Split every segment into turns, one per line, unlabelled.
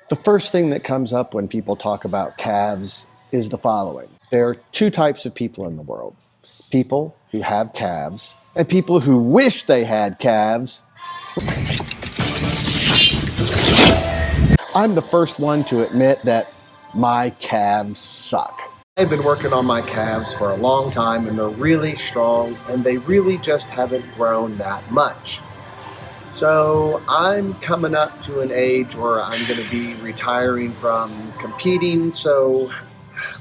The first thing that comes up when people talk about calves is the following. There are two types of people in the world. People who have calves and people who wish they had calves. I'm the first one to admit that my calves suck. I've been working on my calves for a long time and they're really strong and they really just haven't grown that much. So I'm coming up to an age where I'm going to be retiring from competing, so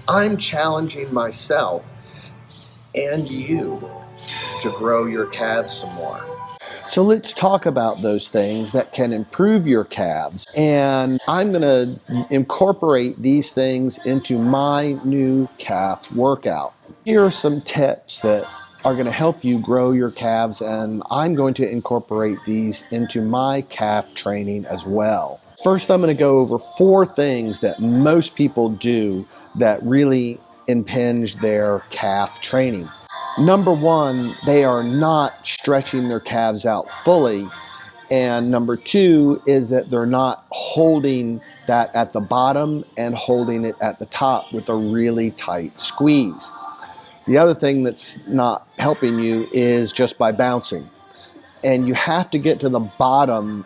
I'm challenging myself and you to grow your calves some more. So let's talk about those things that can improve your calves, and I'm going to incorporate these things into my new calf workout. Here are some tips that are going to help you grow your calves, and I'm going to incorporate these into my calf training as well. First, I'm going to go over 4 things that most people do that really impinge their calf training. Number 1, they are not stretching their calves out fully. And number 2 is that they're not holding that at the bottom and holding it at the top with a really tight squeeze. The other thing that's not helping you is just by bouncing. And you have to get to the bottom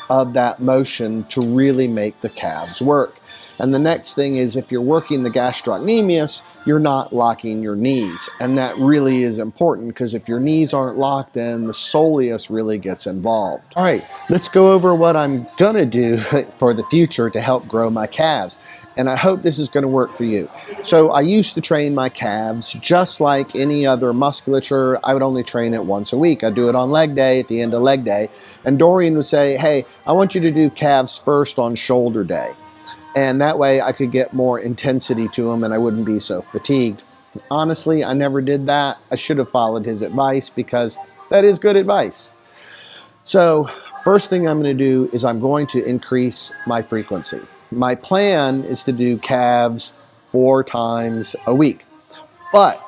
of that motion to really make the calves work. And the next thing is, if you're working the gastrocnemius, you're not locking your knees. And that really is important, because if your knees aren't locked, then the soleus really gets involved. All right, let's go over what I'm gonna do for the future to help grow my calves. And I hope this is going to work for you. So I used to train my calves just like any other musculature. I would only train it once a week. I'd do it on leg day, at the end of leg day. And Dorian would say, hey, I want you to do calves first on shoulder day. And that way I could get more intensity to them and I wouldn't be so fatigued. Honestly, I never did that. I should have followed his advice, because that is good advice. So first thing I'm going to do is I'm going to increase my frequency. My plan is to do calves 4 times a week, but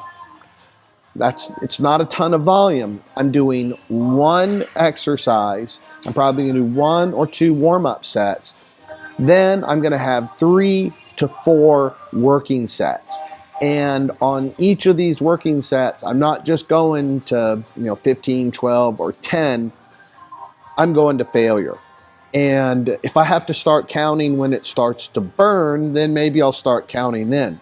it's not a ton of volume. I'm doing 1 exercise. I'm probably going to do 1 or 2 warm-up sets. Then I'm going to have 3 to 4 working sets. And on each of these working sets, I'm not just going to 15, 12, or 10. I'm going to failure. And if I have to start counting when it starts to burn, then maybe I'll start counting then.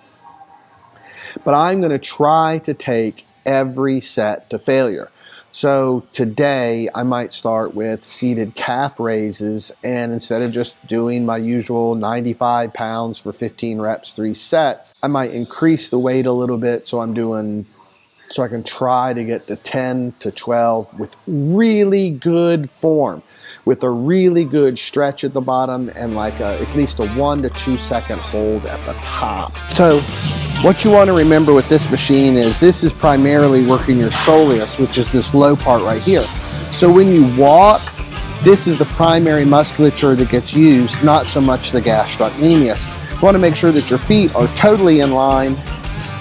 But I'm going to try to take every set to failure. So today I might start with seated calf raises, and instead of just doing my usual 95 pounds for 15 reps, 3 sets, I might increase the weight a little bit so I can try to get to 10 to 12 with really good form, with a really good stretch at the bottom and at least a 1 to 2 second hold at the top. So what you want to remember with this machine is this is primarily working your soleus, which is this low part right here. So when you walk, this is the primary musculature that gets used, not so much the gastrocnemius. You want to make sure that your feet are totally in line.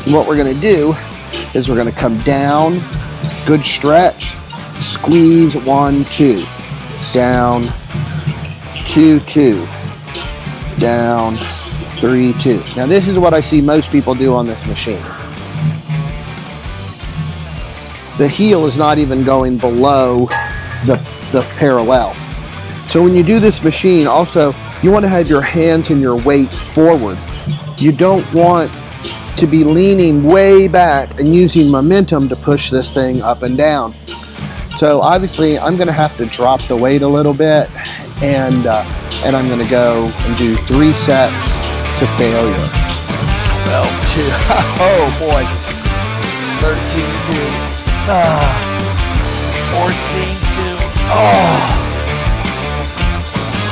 And what we're going to do is we're going to come down, good stretch, squeeze 1, 2. Down, 2, 2, down, 3, 2. Now this is what I see most people do on this machine. The heel is not even going below the parallel. So when you do this machine, also, you want to have your hands and your weight forward. You don't want to be leaning way back and using momentum to push this thing up and down. So obviously I'm going to have to drop the weight a little bit, and I'm going to go and do 3 sets to failure. 12, 2, oh boy, 13, 2, 14, 2,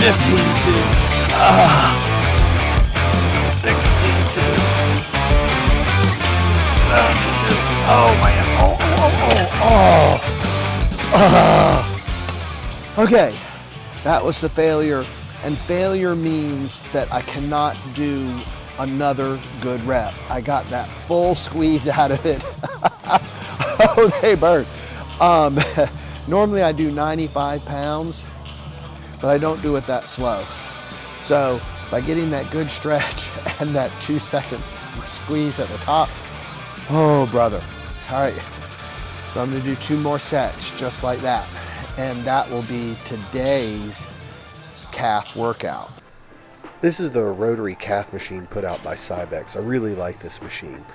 15, 2, 16, 2, 17, 2, oh man, Okay, that was the failure, and failure means that I cannot do another good rep. I got that full squeeze out of it. Oh, they burn. Normally I do 95 pounds, but I don't do it that slow. So by getting that good stretch and that 2 seconds squeeze at the top. Oh, brother. All right, so I'm gonna do 2 more sets just like that. And that will be today's calf workout. This is the rotary calf machine put out by Cybex. I really like this machine.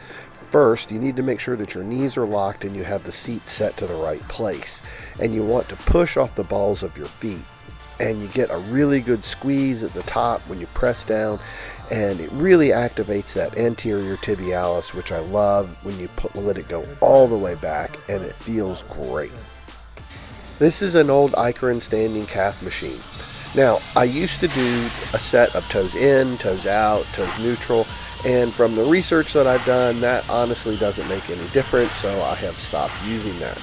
First, you need to make sure that your knees are locked and you have the seat set to the right place. And you want to push off the balls of your feet. And you get a really good squeeze at the top when you press down. And it really activates that anterior tibialis, which I love when you let it go all the way back, and it feels great. This is an old Icarin standing calf machine. Now, I used to do a set of toes in, toes out, toes neutral, and from the research that I've done, that honestly doesn't make any difference, so I have stopped using that.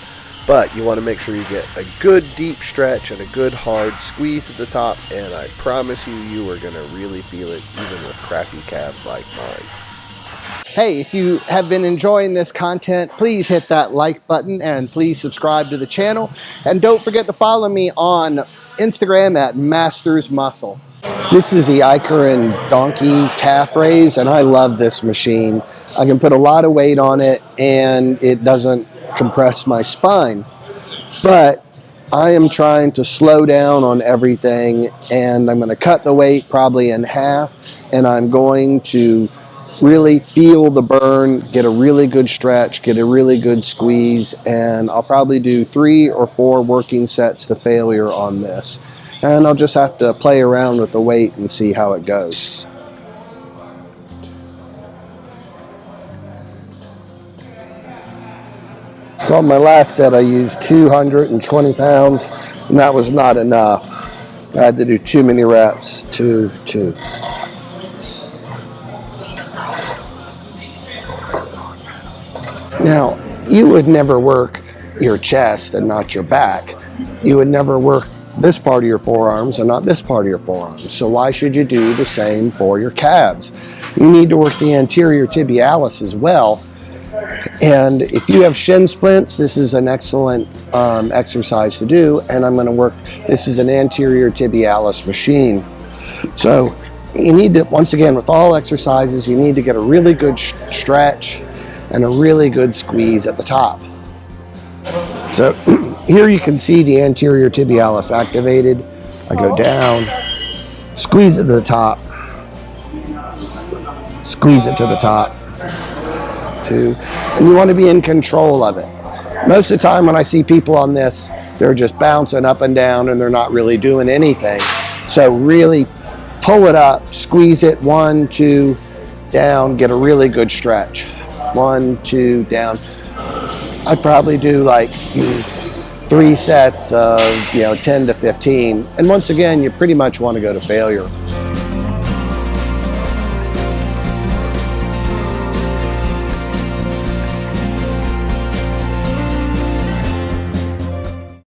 But you want to make sure you get a good deep stretch and a good hard squeeze at the top, and I promise you, you are going to really feel it even with crappy calves like mine. Hey, if you have been enjoying this content, please hit that like button and please subscribe to the channel. And don't forget to follow me on Instagram at Masters Muscle. This is the Icarin Donkey Calf Raise, and I love this machine. I can put a lot of weight on it and it doesn't compress my spine. But I am trying to slow down on everything, and I'm going to cut the weight probably in half, and I'm going to really feel the burn, get a really good stretch, get a really good squeeze, and I'll probably do 3 or 4 working sets to failure on this. And I'll just have to play around with the weight and see how it goes. So on my last set I used 220 pounds, and that was not enough. I had to do too many reps, 2. Now, you would never work your chest and not your back. You would never work this part of your forearms and not this part of your forearms. So why should you do the same for your calves? You need to work the anterior tibialis as well. And if you have shin splints, this is an excellent exercise to do. And I'm going to work, this is an anterior tibialis machine. So you need to, once again, with all exercises, you need to get a really good stretch and a really good squeeze at the top. So here you can see the anterior tibialis activated. I go down, squeeze it to the top, squeeze it to the top, 2, and you want to be in control of it. Most of the time when I see people on this, they're just bouncing up and down and they're not really doing anything. So really pull it up, squeeze it, 1, 2, down, get a really good stretch. 1, 2, down. I'd probably do like 3 sets of 10 to 15. And once again, you pretty much want to go to failure.